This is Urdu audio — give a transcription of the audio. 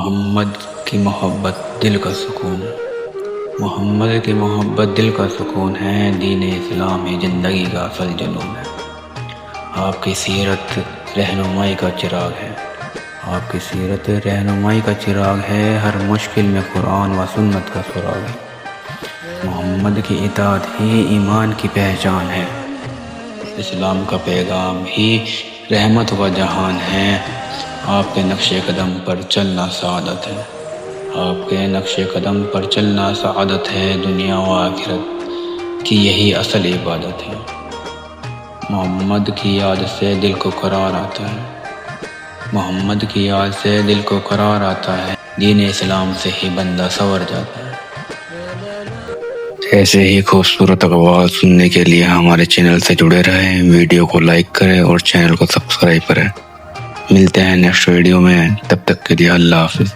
محمد کی محبت دل کا سکون، محمد کی محبت دل کا سکون ہے، دین اسلام ہی زندگی کا اصل جنون ہے۔ آپ کی سیرت رہنمائی کا چراغ ہے، آپ کی سیرت رہنمائی کا چراغ ہے، ہر مشکل میں قرآن و سنت کا سراغ ہے۔ محمد کی اطاعت ہی ایمان کی پہچان ہے، اسلام کا پیغام ہی رحمت و جہان ہے۔ آپ کے نقش قدم پر چلنا سعادت ہے، آپ کے نقش قدم پر چلنا سعادت ہے، دنیا و آخرت کی یہی اصل عبادت ہے۔ محمد کی یاد سے دل کو قرار آتا ہے، محمد کی یاد سے دل کو قرار آتا ہے، دین اسلام سے ہی بندہ سنور جاتا ہے۔ ایسے ہی خوبصورت اقوال سننے کے لیے ہمارے چینل سے جڑے رہیں، ویڈیو کو لائک کریں اور چینل کو سبسکرائب کریں۔ ملتے ہیں نیکسٹ ویڈیو میں، تب تک کے لیے اللہ حافظ۔